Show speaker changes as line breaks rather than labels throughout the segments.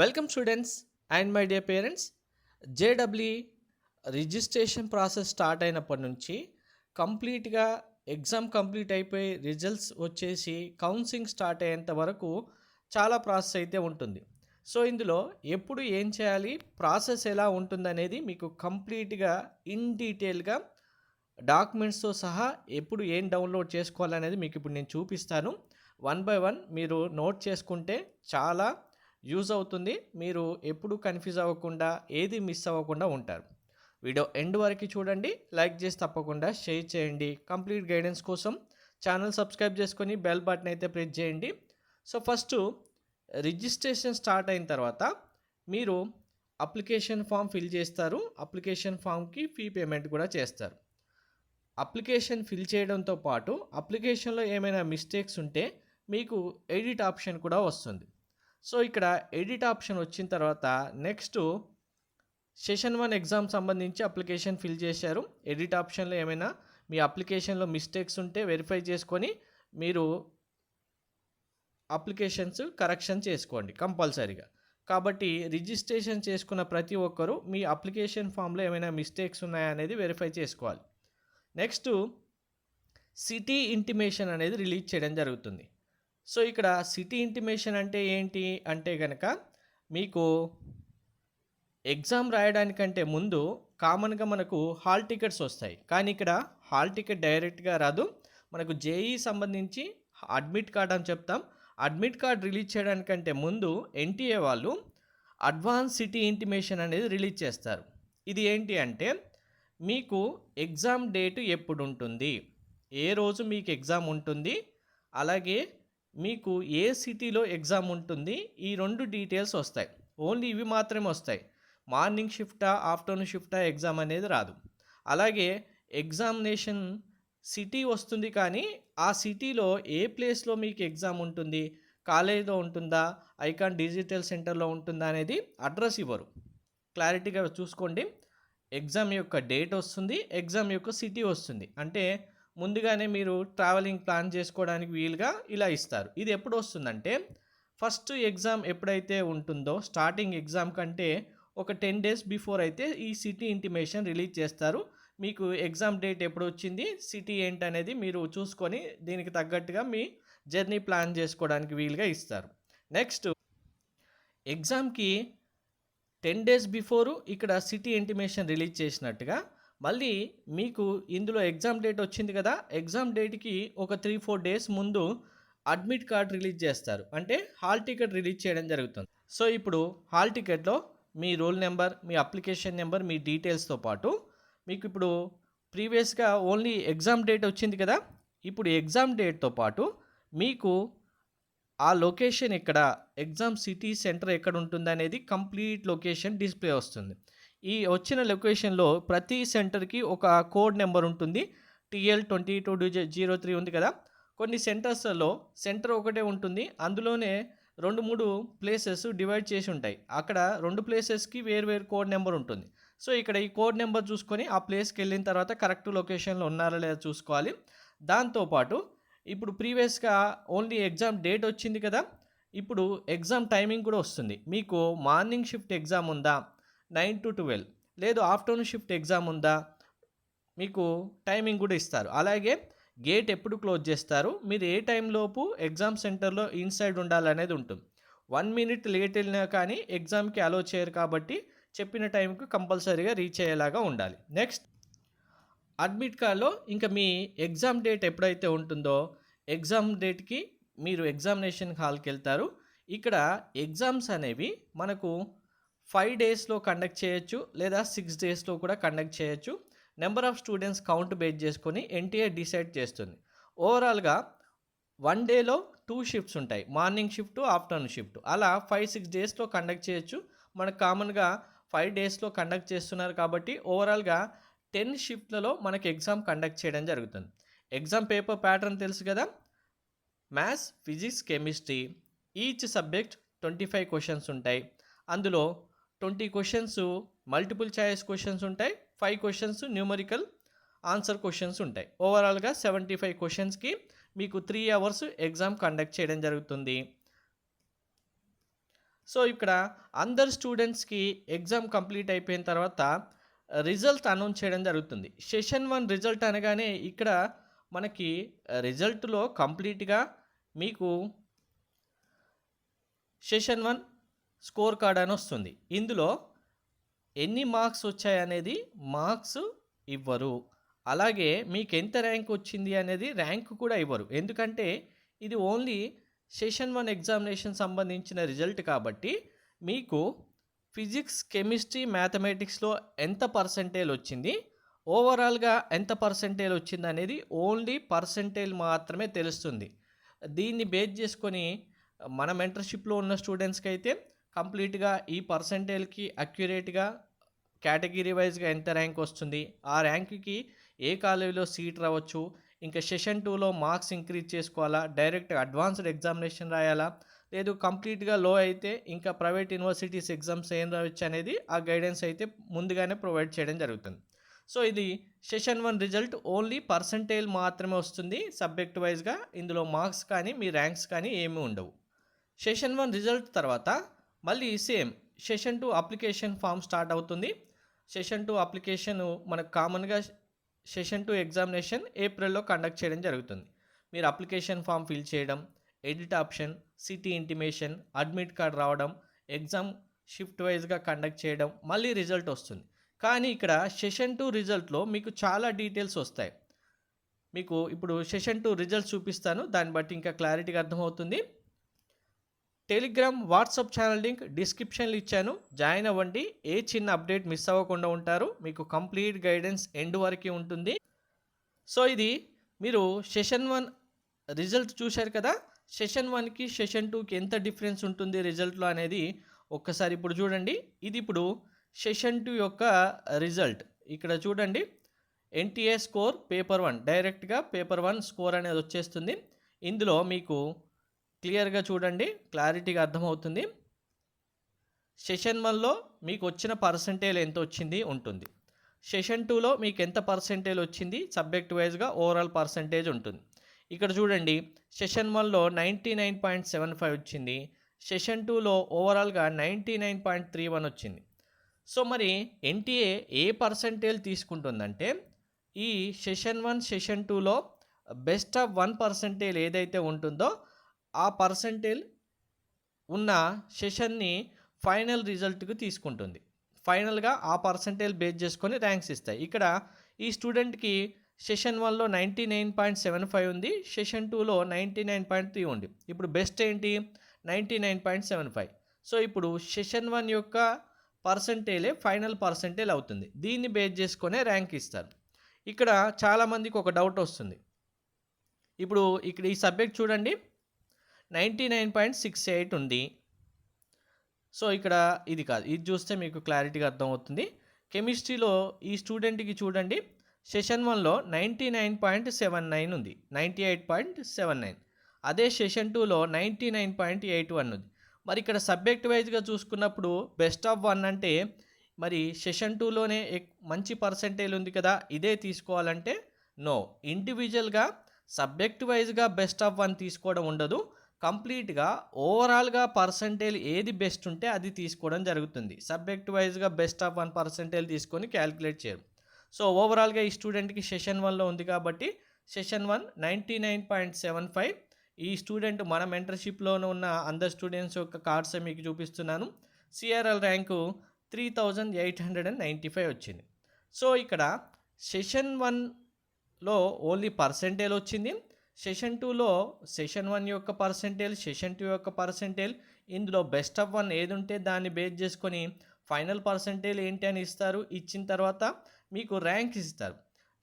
Welcome students and my dear parents. JW registration process start అయినప్పటి నుంచి కంప్లీట్గా exam complete అయిపోయి రిజల్ట్స్ వచ్చేసి కౌన్సిలింగ్ స్టార్ట్ అయ్యేంత వరకు చాలా ప్రాసెస్ అయితే ఉంటుంది. సో ఇందులో ఎప్పుడు ఏం చేయాలి, ప్రాసెస్ ఎలా ఉంటుందనేది మీకు కంప్లీట్గా ఇన్ డీటెయిల్గా డాక్యుమెంట్స్తో సహా ఎప్పుడు ఏం డౌన్లోడ్ చేసుకోవాలనేది మీకు ఇప్పుడు నేను చూపిస్తాను. వన్ బై వన్ మీరు నోట్ చేసుకుంటే చాలా యూజ్ అవుతుంది. మీరు ఎప్పుడు కన్ఫ్యూజ్ అవ్వకుండా ఏది మిస్ అవ్వకుండా ఉంటారు. వీడియో ఎండ్ వరకు చూడండి, లైక్ చేసి తప్పకుండా షేర్ చేయండి. కంప్లీట్ గైడెన్స్ కోసం ఛానల్ సబ్స్క్రైబ్ చేసుకొని బెల్ బటన్ అయితే ప్రెస్ చేయండి. సో ఫస్ట్ రిజిస్ట్రేషన్ స్టార్ట్ అయిన తర్వాత మీరు అప్లికేషన్ ఫామ్ ఫిల్ చేస్తారు. అప్లికేషన్ ఫామ్కి ఫీ పేమెంట్ కూడా చేస్తారు. అప్లికేషన్ ఫిల్ చేయడంతో పాటు అప్లికేషన్లో ఏమైనా మిస్టేక్స్ ఉంటే మీకు ఎడిట్ ఆప్షన్ కూడా వస్తుంది. సో ఇక్కడ ఎడిట్ ఆప్షన్ వచ్చిన తర్వాత నెక్స్ట్ సెషన్ 1 ఎగ్జామ్ సంబంధించి అప్లికేషన్ ఫిల్ చేశారు. ఎడిట్ ఆప్షన్లో ఏమైనా మీ అప్లికేషన్లో మిస్టేక్స్ ఉంటే వెరిఫై చేసుకొని మీరు అప్లికేషన్స్ కరెక్షన్ చేసుకోండి కంపల్సరీగా. కాబట్టి రిజిస్ట్రేషన్ చేసుకున్న ప్రతి ఒక్కరూ మీ అప్లికేషన్ ఫామ్లో ఏమైనా మిస్టేక్స్ ఉన్నాయా అనేది వెరిఫై చేసుకోవాలి. నెక్స్ట్ సిటీ ఇంటిమేషన్ అనేది రిలీజ్ చేయడం జరుగుతుంది. సో ఇక్కడ సిటీ ఇంటిమేషన్ అంటే ఏంటి అంటే కనుక మీకు ఎగ్జామ్ రాయడానికంటే ముందు కామన్గా మనకు హాల్ టికెట్స్ వస్తాయి. కానీ ఇక్కడ హాల్ టికెట్ డైరెక్ట్గా రాదు. మనకు జేఈ సంబంధించి అడ్మిట్ కార్డ్ అని చెప్తాం. అడ్మిట్ కార్డ్ రిలీజ్ చేయడానికంటే ముందు ఎన్టీఏ వాళ్ళు అడ్వాన్స్ సిటీ ఇంటిమేషన్ అనేది రిలీజ్ చేస్తారు. ఇది ఏంటి అంటే మీకు ఎగ్జామ్ డేటు ఎప్పుడు ఉంటుంది, ఏ రోజు మీకు ఎగ్జామ్ ఉంటుంది, అలాగే మీకు ఏ సిటీలో ఎగ్జామ్ ఉంటుంది, ఈ 2 డీటెయిల్స్ వస్తాయి. ఓన్లీ ఇవి మాత్రమే వస్తాయి. మార్నింగ్ షిఫ్టా ఆఫ్టర్నూన్ షిఫ్టా ఎగ్జామ్ అనేది రాదు. అలాగే ఎగ్జామినేషన్ సిటీ వస్తుంది, కానీ ఆ సిటీలో ఏ ప్లేస్లో మీకు ఎగ్జామ్ ఉంటుంది, కాలేజీలో ఉంటుందా, ఐకాన్ డిజిటల్ సెంటర్లో ఉంటుందా అనేది అడ్రస్ ఇవ్వరు. క్లారిటీగా చూసుకోండి. ఎగ్జామ్ యొక్క డేట్ వస్తుంది, ఎగ్జామ్ యొక్క సిటీ వస్తుంది. అంటే ముందుగానే మీరు ట్రావెలింగ్ ప్లాన్ చేసుకోవడానికి వీలుగా ఇలా ఇస్తారు. ఇది ఎప్పుడు వస్తుందంటే ఫస్ట్ ఎగ్జామ్ ఎప్పుడైతే ఉంటుందో స్టార్టింగ్ ఎగ్జామ్ కంటే ఒక 10 డేస్ బిఫోర్ అయితే ఈ సిటీ ఇంటిమేషన్ రిలీజ్ చేస్తారు. మీకు ఎగ్జామ్ డేట్ ఎప్పుడు వచ్చింది, సిటీ ఏంటి అనేది మీరు చూసుకొని దీనికి తగ్గట్టుగా మీ జర్నీ ప్లాన్ చేసుకోవడానికి వీలుగా ఇస్తారు. నెక్స్ట్ ఎగ్జామ్కి 10 డేస్ బిఫోరు ఇక్కడ సిటీ ఇంటిమేషన్ రిలీజ్ చేసినట్టుగా మళ్ళీ మీకు ఇందులో ఎగ్జామ్ డేట్ వచ్చింది కదా, ఎగ్జామ్ డేట్కి ఒక 3-4 డేస్ ముందు అడ్మిట్ కార్డ్ రిలీజ్ చేస్తారు. అంటే హాల్ టికెట్ రిలీజ్ చేయడం జరుగుతుంది. సో ఇప్పుడు హాల్ టికెట్లో మీ రోల్ నెంబర్, మీ అప్లికేషన్ నెంబర్, మీ డీటెయిల్స్తో పాటు మీకు ఇప్పుడు ప్రీవియస్గా ఓన్లీ ఎగ్జామ్ డేట్ వచ్చింది కదా, ఇప్పుడు ఎగ్జామ్ డేట్తో పాటు మీకు ఆ లొకేషన్ ఎక్కడ, ఎగ్జామ్ సిటీ సెంటర్ ఎక్కడ ఉంటుంది అనేది కంప్లీట్ లొకేషన్ డిస్ప్లే వస్తుంది. ఈ వచ్చిన లొకేషన్లో ప్రతి సెంటర్కి ఒక కోడ్ నెంబర్ ఉంటుంది. TL2203 ఉంది కదా, కొన్ని సెంటర్స్లో సెంటర్ ఒకటే ఉంటుంది, అందులోనే 2-3 ప్లేసెస్ డివైడ్ చేసి ఉంటాయి. అక్కడ 2 ప్లేసెస్కి వేరు కోడ్ నెంబర్ ఉంటుంది. సో ఇక్కడ ఈ కోడ్ నెంబర్ చూసుకొని ఆ ప్లేస్కి వెళ్ళిన తర్వాత కరెక్ట్ లొకేషన్లో ఉన్నారా లేదా చూసుకోవాలి. దాంతోపాటు ఇప్పుడు ప్రీవియస్గా ఓన్లీ ఎగ్జామ్ డేట్ వచ్చింది కదా, ఇప్పుడు ఎగ్జామ్ టైమింగ్ కూడా వస్తుంది. మీకు మార్నింగ్ షిఫ్ట్ ఎగ్జామ్ ఉందా 9 to 12, లేదు ఆఫ్టర్నూన్ షిఫ్ట్ ఎగ్జామ్ ఉందా, మీకు టైమింగ్ కూడా ఇస్తారు. అలాగే గేట్ ఎప్పుడు క్లోజ్ చేస్తారు, మీరు ఏ టైంలోపు ఎగ్జామ్ సెంటర్లో ఇన్సైడ్ ఉండాలనేది ఉంటుంది. 1 minute లేట్ వెళ్ళినా కానీ ఎగ్జామ్కి అలో చేయరు, కాబట్టి చెప్పిన టైంకి కంపల్సరీగా రీచ్ అయ్యేలాగా ఉండాలి. నెక్స్ట్ అడ్మిట్ కార్డ్లో ఇంకా మీ ఎగ్జామ్ డేట్ ఎప్పుడైతే ఉంటుందో ఎగ్జామ్ డేట్కి మీరు ఎగ్జామినేషన్ హాల్కి వెళ్తారు. ఇక్కడ ఎగ్జామ్స్ అనేవి మనకు 5 డేస్లో కండక్ట్ చేయొచ్చు, లేదా 6 డేస్లో కూడా కండక్ట్ చేయొచ్చు. Number of students count base చేసుకొని ఎన్టీఏ డిసైడ్ చేస్తుంది. ఓవరాల్గా 1 డేలో 2 షిఫ్ట్స్ ఉంటాయి, మార్నింగ్ షిఫ్ట్, ఆఫ్టర్నూన్ షిఫ్ట్. అలా 5-6 డేస్లో కండక్ట్ చేయొచ్చు. మనకు కామన్గా 5 డేస్లో కండక్ట్ చేస్తున్నారు కాబట్టి ఓవరాల్గా 10 షిఫ్ట్లలో మనకి ఎగ్జామ్ కండక్ట్ చేయడం జరుగుతుంది. ఎగ్జామ్ పేపర్ ప్యాటర్న్ తెలుసు కదా, maths, physics, chemistry, each subject 25 questions ఉంటాయి. అందులో 20 క్వశ్చన్స్ మల్టిపుల్ చాయిస్ క్వశ్చన్స్ ఉంటాయి, 5 క్వశ్చన్స్ న్యూమరికల్ ఆన్సర్ క్వశ్చన్స్ ఉంటాయి. ఓవరాల్గా 75 క్వశ్చన్స్కి మీకు 3 hours ఎగ్జామ్ కండక్ట్ చేయడం జరుగుతుంది. సో ఇక్కడ అందరు స్టూడెంట్స్కి ఎగ్జామ్ కంప్లీట్ అయిపోయిన తర్వాత రిజల్ట్ అనౌన్స్ చేయడం జరుగుతుంది. సెషన్ 1 రిజల్ట్ అనగానే ఇక్కడ మనకి రిజల్ట్‌లో కంప్లీట్‌గా మీకు సెషన్ 1 స్కోర్ కార్డ్ అని వస్తుంది. ఇందులో ఎన్ని మార్క్స్ వచ్చాయనేది మార్క్స్ ఇవ్వరు. అలాగే మీకు ఎంత ర్యాంక్ వచ్చింది అనేది ర్యాంక్ కూడా ఇవ్వరు. ఎందుకంటే ఇది ఓన్లీ సెషన్ 1 ఎగ్జామినేషన్ సంబంధించిన రిజల్ట్ కాబట్టి మీకు ఫిజిక్స్, కెమిస్ట్రీ, మ్యాథమెటిక్స్‌లో ఎంత పర్సెంటేజ్ వచ్చింది, ఓవరాల్‌గా ఎంత పర్సెంటేజ్ వచ్చింది అనేది ఓన్లీ పర్సెంటేజ్ మాత్రమే తెలుస్తుంది. దీన్ని బేస్ చేసుకొని మన మెంటర్‌షిప్‌లో ఉన్న స్టూడెంట్స్‌కి అయితే కంప్లీట్‌గా ఈ పర్సెంటేజ్‌కి అక్యురేట్‌గా కేటగిరీ వైజ్‌గా ఎంత ర్యాంక్ వస్తుంది, ఆ ర్యాంక్‌కి ఏ కాలేజీలో సీట్ రావచ్చు, ఇంకా సెషన్ 2లో మార్క్స్ ఇంక్రీజ్ చేసుకోవాలా, డైరెక్ట్ అడ్వాన్స్డ్ ఎగ్జామినేషన్ రాయాలా, లేదు కంప్లీట్‌గా లో అయితే ఇంకా ప్రైవేట్ యూనివర్సిటీస్ ఎగ్జామ్స్ ఏం రాయొచ్చు అనేది ఆ గైడెన్స్ అయితే ముందుగానే ప్రొవైడ్ చేయడం జరుగుతుంది. సో ఇది సెషన్ 1 రిజల్ట్ ఓన్లీ పర్సెంటేజ్ మాత్రమే వస్తుంది సబ్జెక్ట్ వైజ్‌గా. ఇందులో మార్క్స్ కానీ మీ ర్యాంక్స్ కానీ ఏమీ ఉండవు. సెషన్ 1 రిజల్ట్ తర్వాత మళ్ళీ same session 2 application farm start అవుతుంది. సెషన్ 2 అప్లికేషన్ మనకు కామన్‌గా సెషన్ 2 ఎగ్జామినేషన్ ఏప్రిల్‌లో కండక్ట్ చేయడం జరుగుతుంది. మీరు అప్లికేషన్ ఫామ్ ఫిల్ చేయడం, edit option, city intimation, admit card రావడం, ఎగ్జామ్ షిఫ్ట్ వైజ్‌గా కండక్ట్ చేయడం, మళ్ళీ రిజల్ట్ వస్తుంది. కానీ ఇక్కడ సెషన్ 2 రిజల్ట్‌లో మీకు చాలా డీటెయిల్స్ వస్తాయి. మీకు ఇప్పుడు సెషన్ 2 రిజల్ట్స్ చూపిస్తాను. దాన్ని బట్టి ఇంకా క్లారిటీగా అర్థమవుతుంది. టెలిగ్రామ్, వాట్సాప్ ఛానల్ లింక్ డిస్క్రిప్షన్లో ఇచ్చాను. జాయిన్ అవ్వండి. ఏ చిన్న అప్డేట్ మిస్ అవ్వకుండా ఉంటారు. మీకు కంప్లీట్ గైడెన్స్ ఎండ్ వరకు ఉంటుంది. సో ఇది మీరు సెషన్ 1 రిజల్ట్ చూశారు కదా. సెషన్ 1కి సెషన్ 2కి ఎంత డిఫరెన్స్ ఉంటుంది రిజల్ట్లో అనేది ఒక్కసారి ఇప్పుడు చూడండి. ఇది ఇప్పుడు సెషన్ 2 యొక్క రిజల్ట్. ఇక్కడ చూడండి, ఎన్టీఏ స్కోర్ పేపర్ 1 డైరెక్ట్గా పేపర్ 1 స్కోర్ అనేది వచ్చేస్తుంది. ఇందులో మీకు క్లియర్గా చూడండి, క్లారిటీగా అర్థమవుతుంది. సెషన్ 1లో మీకు వచ్చిన పర్సెంటేజ్ ఎంత వచ్చింది ఉంటుంది. సెషన్ 2లో మీకు ఎంత పర్సెంటేజ్ వచ్చింది సబ్జెక్ట్ వైజ్గా ఓవరాల్ పర్సెంటేజ్ ఉంటుంది. ఇక్కడ చూడండి, సెషన్ 1లో 99.75 వచ్చింది. సెషన్ 2లో ఓవరాల్గా 99.31 వచ్చింది. సో మరి ఎన్టీఏ ఏ పర్సెంటేజ్ తీసుకుంటుందంటే ఈ సెషన్ 1, సెషన్ 2లో బెస్ట్ ఆఫ్ 1% ఏదైతే ఉంటుందో ఆ పర్సెంటేజ్ ఉన్న సెషన్ని ఫైనల్ రిజల్ట్కి తీసుకుంటుంది. ఫైనల్గా ఆ పర్సెంటేజ్ బేస్ చేసుకొని ర్యాంక్స్ ఇస్తాయి. ఇక్కడ ఈ స్టూడెంట్కి సెషన్ 1లో 99.75 ఉంది, సెషన్ 2లో 99.3 ఉంది. ఇప్పుడు బెస్ట్ ఏంటి? 99.75. సో ఇప్పుడు సెషన్ 1 యొక్క పర్సెంటేజే ఫైనల్ పర్సెంటేజ్ అవుతుంది. దీన్ని బేస్ చేసుకునే ర్యాంక్ ఇస్తారు. ఇక్కడ చాలామందికి ఒక డౌట్ వస్తుంది. ఇప్పుడు ఇక్కడ ఈ సబ్జెక్ట్ చూడండి, 99.68 ఉంది. సో ఇక్కడ ఇది కాదు, ఇది చూస్తే మీకు క్లారిటీగా అర్థమవుతుంది. కెమిస్ట్రీలో ఈ స్టూడెంట్కి చూడండి, సెషన్ 1లో 99.79 ఉంది, 98.79. అదే సెషన్ 2లో 99.81 ఉంది. మరి ఇక్కడ సబ్జెక్ట్ వైజ్గా చూసుకున్నప్పుడు బెస్ట్ ఆఫ్ 1 అంటే మరి సెషన్ 2లోనే మంచి పర్సెంటేజ్ ఉంది కదా, ఇదే తీసుకోవాలంటే నో. ఇండివిజువల్గా సబ్జెక్ట్ వైజ్గా బెస్ట్ ఆఫ్ 1 తీసుకోవడం ఉండదు. కంప్లీట్గా ఓవరాల్గా పర్సెంటేజ్ ఏది బెస్ట్ ఉంటే అది తీసుకోవడం జరుగుతుంది. సబ్జెక్ట్ వైజ్గా బెస్ట్ ఆఫ్ 1% తీసుకొని క్యాలిక్యులేట్ చేయరు. సో ఓవరాల్గా ఈ స్టూడెంట్కి సెషన్ 1లో ఉంది కాబట్టి సెషన్ 1 99.75. ఈ స్టూడెంట్ మన మెంటర్షిప్లోనే ఉన్న అందరు స్టూడెంట్స్ యొక్క కార్డ్స్ మీకు చూపిస్తున్నాను. సిఆర్ఎల్ ర్యాంకు 3895 వచ్చింది. సో ఇక్కడ సెషన్ 1లో ఓన్లీ పర్సెంటేజ్ వచ్చింది. సెషన్ 2లో సెషన్ 1 యొక్క పర్సెంటేజ్, సెషన్ 2 యొక్క పర్సెంటేజ్, ఇందులో బెస్ట్ ఆఫ్ 1 ఏది ఉంటే దాన్ని బేస్ చేసుకొని ఫైనల్ పర్సెంటేజ్ ఏంటి అని ఇస్తారు. ఇచ్చిన తర్వాత మీకు ర్యాంక్ ఇస్తారు.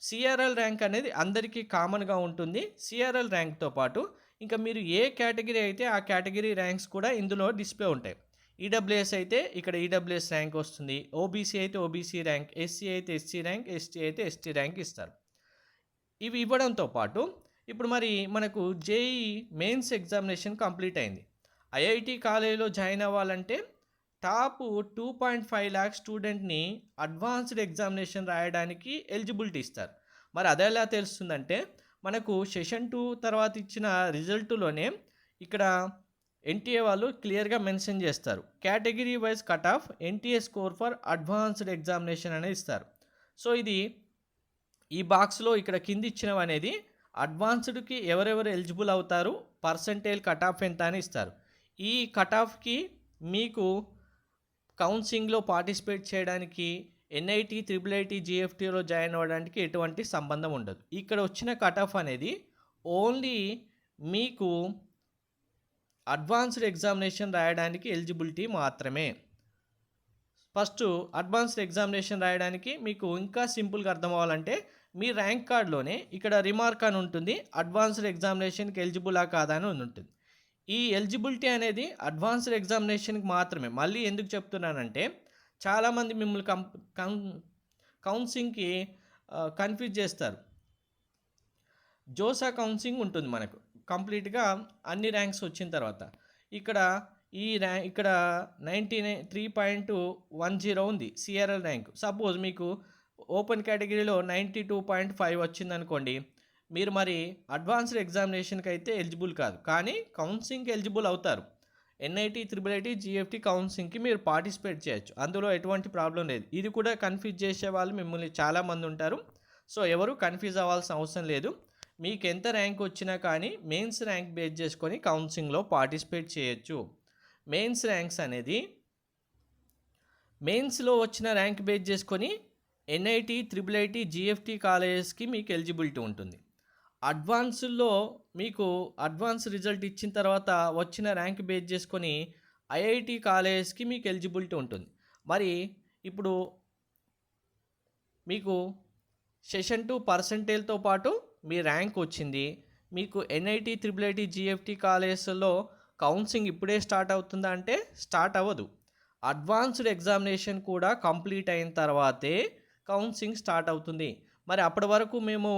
సిఆర్ఎల్ ర్యాంక్ అనేది అందరికీ కామన్గా ఉంటుంది. సిఆర్ఎల్ ర్యాంక్తో పాటు ఇంకా మీరు ఏ కేటగిరీ అయితే ఆ కేటగిరీ ర్యాంక్స్ కూడా ఇందులో డిస్ప్లే ఉంటాయి. ఈడబ్ల్యూఎస్ అయితే ఇక్కడ ఈడబ్ల్యూఎస్ ర్యాంక్ వస్తుంది, ఓబీసీ అయితే ఓబీసీ ర్యాంక్, ఎస్సీ అయితే ఎస్సీ ర్యాంక్, ఎస్టీ అయితే ఎస్టీ ర్యాంక్ ఇస్తారు. ఇవి ఇవ్వడంతో పాటు ఇప్పుడు మరి మనకు జేఈఈ మెయిన్స్ ఎగ్జామినేషన్ కంప్లీట్ అయింది. ఐఐటి కాలేజీలో జాయిన్ అవ్వాలంటే టాప్ 2.5 lakh స్టూడెంట్ని అడ్వాన్స్డ్ ఎగ్జామినేషన్ రాయడానికి ఎలిజిబిలిటీ ఇస్తారు. మరి అది ఎలా తెలుస్తుందంటే మనకు సెషన్ 2 తర్వాత ఇచ్చిన రిజల్ట్లోనే ఇక్కడ ఎన్టీఏ వాళ్ళు క్లియర్గా మెన్షన్ చేస్తారు. Category wise cut off NTA score for advanced examination అనేది ఇస్తారు. సో ఇది ఈ బాక్స్లో ఇక్కడ కింద ఇచ్చినవి అనేది అడ్వాన్స్డ్కి ఎవరెవరు ఎలిజిబుల్ అవుతారు, పర్సంటేజ్ కట్ ఆఫ్ ఎంత అని ఇస్తారు. ఈ కట్ ఆఫ్కి మీకు కౌన్సిలింగ్లో పార్టిసిపేట్ చేయడానికి ఎన్ఐటి, ట్రిపుల్ ఐటి, జిఎఫ్టీలో జాయిన్ అవ్వడానికి ఎటువంటి సంబంధం ఉండదు. ఇక్కడ వచ్చిన కట్ ఆఫ్ అనేది ఓన్లీ మీకు అడ్వాన్స్డ్ ఎగ్జామినేషన్ రాయడానికి ఎలిజిబిలిటీ మాత్రమే. ఫస్ట్ అడ్వాన్స్డ్ ఎగ్జామినేషన్ రాయడానికి మీకు ఇంకా సింపుల్గా అర్థం అవ్వాలంటే మీ ర్యాంక్ కార్డ్లోనే ఇక్కడ రిమార్క్ అని ఉంటుంది, అడ్వాన్స్డ్ ఎగ్జామినేషన్కి ఎలిజిబులా కాదా అని ఉంటుంది. ఈ ఎలిజిబిలిటీ అనేది అడ్వాన్స్డ్ ఎగ్జామినేషన్కి మాత్రమే. మళ్ళీ ఎందుకు చెప్తున్నానంటే చాలామంది మిమ్మల్ని కౌన్సిలింగ్కి కన్ఫ్యూజ్ చేస్తారు. జోసా కౌన్సిలింగ్ ఉంటుంది మనకు కంప్లీట్గా అన్ని ర్యాంక్స్ వచ్చిన తర్వాత. ఇక్కడ ఇక్కడ 93.10 ఉంది సిఆర్ఎల్ ర్యాంక్. సపోజ్ మీకు ఓపెన్ కేటగిరీలో 92.5 వచ్చింది అనుకోండి, మీరు మరి అడ్వాన్స్డ్ ఎగ్జామినేషన్కి అయితే ఎలిజిబుల్ కాదు, కానీ కౌన్సిలింగ్కి ఎలిజిబుల్ అవుతారు. ఎన్ఐటి, ట్రిపుల్ ఐటి, జిఎఫ్టీ కౌన్సిలింగ్కి మీరు పార్టిసిపేట్ చేయొచ్చు, అందులో ఎటువంటి ప్రాబ్లం లేదు. ఇది కూడా కన్ఫ్యూజ్ చేసే వాళ్ళు మిమ్మల్ని చాలామంది ఉంటారు. సో ఎవరు కన్ఫ్యూజ్ అవ్వాల్సిన అవసరం లేదు. మీకు ఎంత ర్యాంక్ వచ్చినా కానీ మెయిన్స్ ర్యాంక్ బేస్ చేసుకొని కౌన్సిలింగ్లో పార్టిసిపేట్ చేయొచ్చు. మెయిన్స్ ర్యాంక్స్ అనేది మెయిన్స్లో వచ్చిన ర్యాంక్ బేస్ చేసుకొని ఎన్ఐటి, ట్రిపుల్ ఐటి, జిఎఫ్టీ కాలేజెస్కి మీకు ఎలిజిబిలిటీ ఉంటుంది. అడ్వాన్స్లో మీకు అడ్వాన్స్ రిజల్ట్ ఇచ్చిన తర్వాత వచ్చిన ర్యాంక్ బేస్ చేసుకొని ఐఐటి కాలేజెస్కి మీకు ఎలిజిబిలిటీ ఉంటుంది. మరి ఇప్పుడు మీకు సెషన్ 2 పర్సంటేజ్తో పాటు మీ ర్యాంక్ వచ్చింది, మీకు ఎన్ఐటి, ట్రిపుల్ ఐటి, జిఎఫ్టీ కాలేజెస్లో కౌన్సిలింగ్ ఇప్పుడే స్టార్ట్ అవుతుందా అంటే స్టార్ట్ అవ్వదు. అడ్వాన్స్డ్ ఎగ్జామినేషన్ కూడా కంప్లీట్ అయిన తర్వాతే కౌన్సిలింగ్ స్టార్ట్ అవుతుంది. మరి అప్పటి వరకు మేము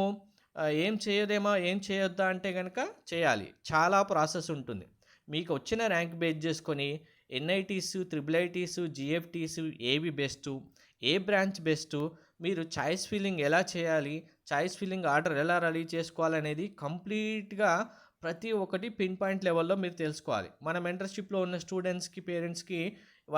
ఏం చేయొద్దా అంటే కనుక చేయాలి. చాలా ప్రాసెస్ ఉంటుంది. మీకు వచ్చిన ర్యాంక్ బేస్ చేసుకొని ఎన్ఐటీస్, ట్రిపుల్ ఐటీస్, జిఎఫ్టీస్ ఏవి బెస్ట్, ఏ బ్రాంచ్ బెస్ట్, మీరు చాయిస్ ఫిల్లింగ్ ఎలా చేయాలి, చాయిస్ ఫిల్లింగ్ ఆర్డర్ ఎలా రెడీ చేసుకోవాలనేది కంప్లీట్గా ప్రతి ఒక్కటి పిన్ పాయింట్ లెవెల్లో మీరు తెలుసుకోవాలి. మన మెంటర్షిప్లో ఉన్న స్టూడెంట్స్కి, పేరెంట్స్కి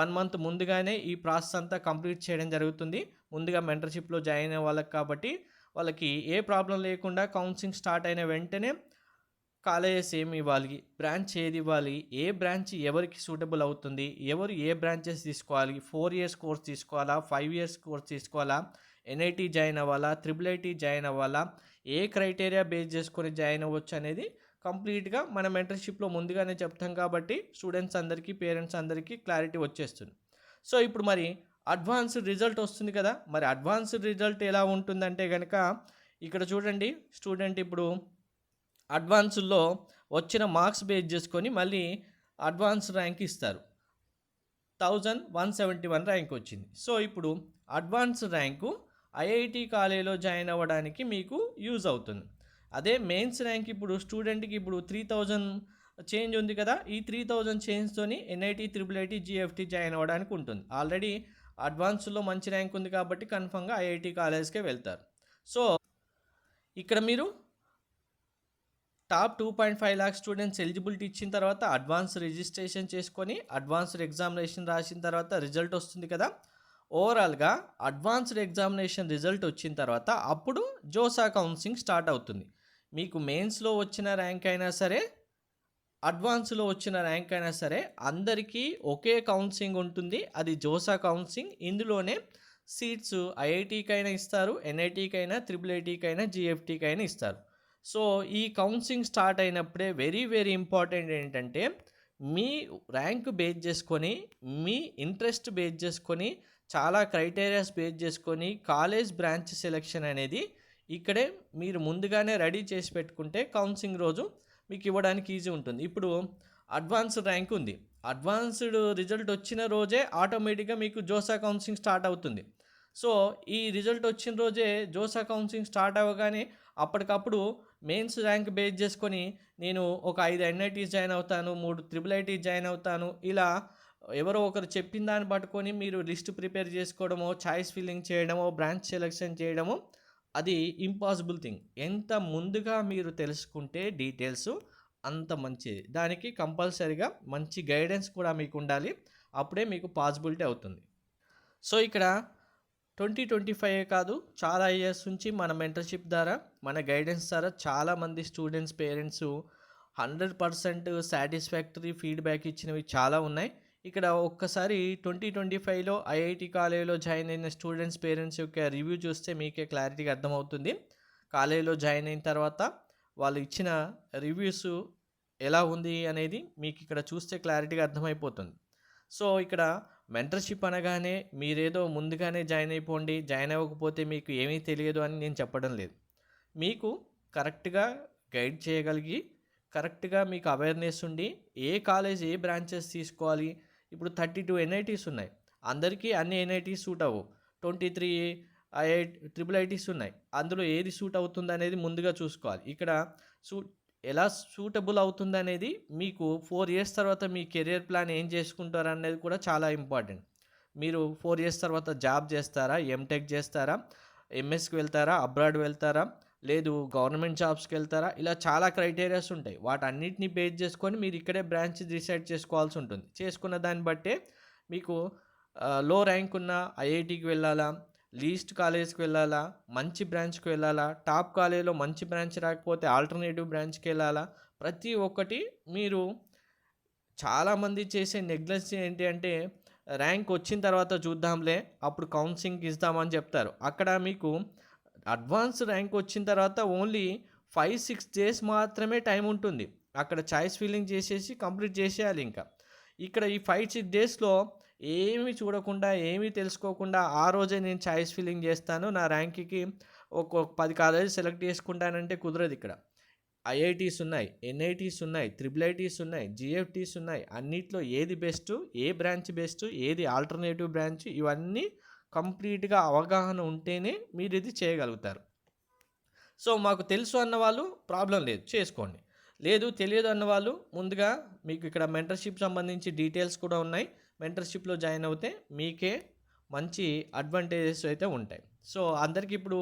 1 మంత్ ముందుగానే ఈ ప్రాసెస్ అంతా కంప్లీట్ చేయడం జరుగుతుంది. ముందుగా మెంటర్షిప్లో జాయిన్ అయ్యే వాళ్ళకి కాబట్టి వాళ్ళకి ఏ ప్రాబ్లం లేకుండా కౌన్సిలింగ్ స్టార్ట్ అయిన వెంటనే కాలేజెస్ ఏమి ఇవ్వాలి, బ్రాంచ్ ఏది ఇవ్వాలి, ఏ బ్రాంచ్ ఎవరికి సూటబుల్ అవుతుంది, ఎవరు ఏ బ్రాంచెస్ తీసుకోవాలి, 4 ఇయర్స్ కోర్స్ తీసుకోవాలా, 5 ఇయర్స్ కోర్స్ తీసుకోవాలా, ఎన్ఐటి జాయిన్ అవ్వాలా, ట్రిపుల్ ఐటి జాయిన్ అవ్వాలా, ఏ క్రైటీరియా బేస్ చేసుకొని జాయిన్ అవ్వచ్చు అనేది కంప్లీట్గా మన మెంటర్షిప్లో ముందుగానే చెప్తాం కాబట్టి స్టూడెంట్స్ అందరికీ, పేరెంట్స్ అందరికీ క్లారిటీ వచ్చేస్తుంది. సో ఇప్పుడు మరి అడ్వాన్స్డ్ రిజల్ట్ వస్తుంది కదా, మరి అడ్వాన్స్డ్ రిజల్ట్ ఎలా ఉంటుందంటే కనుక ఇక్కడ చూడండి, స్టూడెంట్ ఇప్పుడు అడ్వాన్స్లో వచ్చిన మార్క్స్ బేస్ చేసుకొని మళ్ళీ అడ్వాన్స్ ర్యాంక్ ఇస్తారు. 1171 ర్యాంక్ వచ్చింది. సో ఇప్పుడు అడ్వాన్స్ ర్యాంకు ఐఐటి కాలేజీలో జాయిన్ అవ్వడానికి మీకు యూజ్ అవుతుంది. అదే మెయిన్స్ ర్యాంక్ ఇప్పుడు స్టూడెంట్కి ఇప్పుడు 3000 చేంజ్ ఉంది కదా, ఈ 3000 చేంజ్తోని NIT, triple IT, GFT join అవ్వడానికి ఉంటుంది. ఆల్రెడీ అడ్వాన్స్లో మంచి ర్యాంక్ ఉంది కాబట్టి కన్ఫర్మ్గా ఐఐటి కాలేజ్కే వెళ్తారు. సో ఇక్కడ మీరు టాప్ 2.5 లాక్ స్టూడెంట్స్ ఎలిజిబిలిటీ ఇచ్చిన తర్వాత అడ్వాన్స్ రిజిస్ట్రేషన్ చేసుకొని అడ్వాన్స్డ్ ఎగ్జామినేషన్ రాసిన తర్వాత రిజల్ట్ వస్తుంది కదా. ఓవరాల్గా అడ్వాన్స్డ్ ఎగ్జామినేషన్ రిజల్ట్ వచ్చిన తర్వాత అప్పుడు జోసా కౌన్సిలింగ్ స్టార్ట్ అవుతుంది. మీకు మెయిన్స్లో వచ్చిన ర్యాంక్ అయినా సరే, అడ్వాన్స్లో వచ్చిన ర్యాంక్ అయినా సరే అందరికీ ఒకే కౌన్సిలింగ్ ఉంటుంది, అది జోసా కౌన్సిలింగ్. ఇందులోనే సీట్స్ ఐఐటికైనా ఇస్తారు, ఎన్ఐటికైనా, ట్రిపుల్ ఐటికైనా, జిఎఫ్టీకైనా ఇస్తారు. సో ఈ కౌన్సిలింగ్ స్టార్ట్ అయినప్పుడే వెరీ వెరీ ఇంపార్టెంట్ ఏంటంటే మీ ర్యాంక్ బేస్ చేసుకొని, మీ ఇంట్రెస్ట్ బేస్ చేసుకొని, చాలా క్రైటీరియాస్ బేస్ చేసుకొని కాలేజ్ బ్రాంచ్ సెలెక్షన్ అనేది ఇక్కడే మీరు ముందుగానే రెడీ చేసి పెట్టుకుంటే కౌన్సిలింగ్ రోజు మీకు ఇవ్వడానికి ఈజీ ఉంటుంది. ఇప్పుడు అడ్వాన్స్డ్ ర్యాంక్ ఉంది, అడ్వాన్స్డ్ రిజల్ట్ వచ్చిన రోజే ఆటోమేటిక్గా మీకు జోసా కౌన్సిలింగ్ స్టార్ట్ అవుతుంది. సో ఈ రిజల్ట్ వచ్చిన రోజే జోసా కౌన్సిలింగ్ స్టార్ట్ అవ్వగానే అప్పటికప్పుడు మెయిన్స్ ర్యాంక్ బేస్ చేసుకొని నేను ఒక 5 ఎన్ఐటీస్ జాయిన్ అవుతాను, 3 ట్రిపుల్ ఐటీస్ జాయిన్ అవుతాను, ఇలా ఎవరో ఒకరు చెప్పిన దాన్ని పట్టుకొని మీరు లిస్ట్ ప్రిపేర్ చేసుకోవడమో, చాయిస్ ఫిల్లింగ్ చేయడమో, బ్రాంచ్ సెలెక్షన్ చేయడమో అది ఇంపాసిబుల్ థింగ్. ఎంత ముందుగా మీరు తెలుసుకుంటే డీటెయిల్స్ అంత మంచిది. దానికి కంపల్సరీగా మంచి గైడెన్స్ కూడా మీకు ఉండాలి. అప్పుడే మీకు పాసిబిలిటీ అవుతుంది. సో ఇక్కడ 2025 కాదు, చాలా ఇయర్స్ నుంచి మన మెంటర్‌షిప్ ద్వారా, మన గైడెన్స్ ద్వారా చాలామంది స్టూడెంట్స్, పేరెంట్స్ 100% సాటిస్ఫాక్టరీ ఫీడ్‌బ్యాక్ ఇచ్చినవి చాలా ఉన్నాయి. ఇక్కడ ఒక్కసారి 2025లో ఐఐటీ కాలేజ్‌లో జాయిన్ అయిన స్టూడెంట్స్, పేరెంట్స్ యొక్క రివ్యూ చూస్తే మీకే క్లారిటీగా అర్థమవుతుంది. కాలేజ్‌లో జాయిన్ అయిన తర్వాత వాళ్ళు ఇచ్చిన రివ్యూస్ ఎలా ఉంది అనేది మీకు ఇక్కడ చూస్తే క్లారిటీగా అర్థమైపోతుంది. సో ఇక్కడ మెంటర్‌షిప్ అనగానే మీరేదో ముందుగానే జాయిన్ అయిపోండి, జాయిన్ అవ్వకపోతే మీకు ఏమీ తెలియదు అని నేను చెప్పడం లేదు. మీకు కరెక్ట్‌గా గైడ్ చేయగలిగి, కరెక్ట్‌గా మీకు అవేర్‌నెస్ ఉండి, ఏ కాలేజ్, ఏ బ్రాంచెస్ తీసుకోవాలి. ఇప్పుడు 32 ఎన్ఐటీస్ ఉన్నాయి. అందరికీ అన్ని ఎన్ఐటీస్ సూట్ అవ్వవు. 23 ట్రిపుల్ ఐటీస్ ఉన్నాయి. అందులో ఏది సూట్ అవుతుందనేది ముందుగా చూసుకోవాలి. ఇక్కడ ఎలా సూటబుల్ అవుతుందనేది మీకు 4 ఇయర్స్ తర్వాత మీ కెరియర్ ప్లాన్ ఏం చేసుకుంటారనేది కూడా చాలా ఇంపార్టెంట్. మీరు 4 ఇయర్స్ తర్వాత జాబ్ చేస్తారా, ఎంటెక్ చేస్తారా, ఎంఎస్కి వెళ్తారా, అబ్రాడ్ వెళ్తారా, లేదు గవర్నమెంట్ జాబ్స్కి వెళ్తారా, ఇలా చాలా క్రైటీరియాస్ ఉంటాయి. వాటన్నిటిని బేస్ చేసుకొని మీరు ఇక్కడే బ్రాంచ్ డిసైడ్ చేసుకోవాల్సి ఉంటుంది. చేసుకున్న దాన్ని బట్టే మీకు లో ర్యాంక్ ఉన్న ఐఐటీకి వెళ్ళాలా, లీస్ట్ కాలేజ్కి వెళ్ళాలా, మంచి బ్రాంచ్కి వెళ్ళాలా, టాప్ కాలేజ్లో మంచి బ్రాంచ్ రాకపోతే ఆల్టర్నేటివ్ బ్రాంచ్కి వెళ్ళాలా, ప్రతి ఒక్కటి మీరు చాలామంది చేసే నెగ్లెన్సీ ఏంటి అంటే ర్యాంక్ వచ్చిన తర్వాత చూద్దాంలే, అప్పుడు కౌన్సిలింగ్ ఇస్తామని చెప్తారు. అక్కడ మీకు అడ్వాన్స్ ర్యాంక్ వచ్చిన తర్వాత ఓన్లీ 5-6 డేస్ మాత్రమే టైం ఉంటుంది. అక్కడ చాయిస్ ఫిల్లింగ్ చేసేసి కంప్లీట్ చేసేయాలి. ఇంకా ఇక్కడ ఈ 5-6 డేస్లో ఏమీ చూడకుండా, ఏమీ తెలుసుకోకుండా ఆ రోజే నేను చాయిస్ ఫిల్లింగ్ చేస్తాను, నా ర్యాంక్కి ఒక 10 కాలేజీ సెలెక్ట్ చేసుకుంటానంటే కుదరదు. ఇక్కడ ఐఐటీస్ ఉన్నాయి, ఎన్ఐటీస్ ఉన్నాయి, ట్రిపుల్ ఐటీస్ ఉన్నాయి, జిఎఫ్టీస్ ఉన్నాయి. అన్నిట్లో ఏది బెస్ట్, ఏ బ్రాంచ్ బెస్ట్, ఏది ఆల్టర్నేటివ్ బ్రాంచ్, ఇవన్నీ కంప్లీట్గా అవగాహన ఉంటేనే మీరు ఇది చేయగలుగుతారు. సో మాకు తెలుసు అన్న వాళ్ళు ప్రాబ్లం లేదు, చేసుకోండి. లేదు తెలియదు అన్నవాళ్ళు ముందుగా మీకు ఇక్కడ మెంటర్షిప్ సంబంధించి డీటెయిల్స్ కూడా ఉన్నాయి. మెంటర్షిప్లో జాయిన్ అవుతే మీకే మంచి అడ్వాంటేజెస్ అయితే ఉంటాయి. సో అందరికీ ఇప్పుడు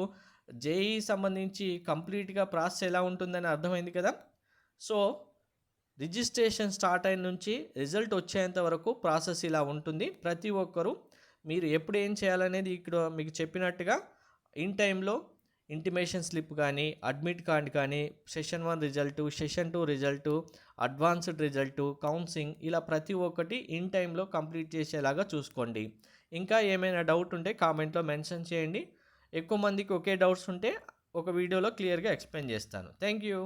జేఈ సంబంధించి కంప్లీట్గా ప్రాసెస్ ఎలా ఉంటుందని అర్థమైంది కదా. సో రిజిస్ట్రేషన్ స్టార్ట్ అయిన నుంచి రిజల్ట్ వచ్చేంత వరకు ప్రాసెస్ ఇలా ఉంటుంది. ప్రతి ఒక్కరూ మీరు ఎప్పుడు ఏం చేయాలనేది ఇక్కడ మీకు చెప్పినట్టుగా ఇన్ టైంలో ఇంటిమేషన్ స్లిప్ కానీ, అడ్మిట్ కార్డ్ కానీ, session 1 result, session 2 result, advanced result, counselling, ఇలా ప్రతి ఒక్కటి ఇన్ టైంలో కంప్లీట్ చేసేలాగా చూసుకోండి. ఇంకా ఏమైనా డౌట్ ఉంటే కామెంట్లో మెన్షన్ చేయండి. ఎక్కువ మందికి ఒకే డౌట్స్ ఉంటే ఒక వీడియోలో క్లియర్గా ఎక్స్ప్లెయిన్ చేస్తాను. Thank you.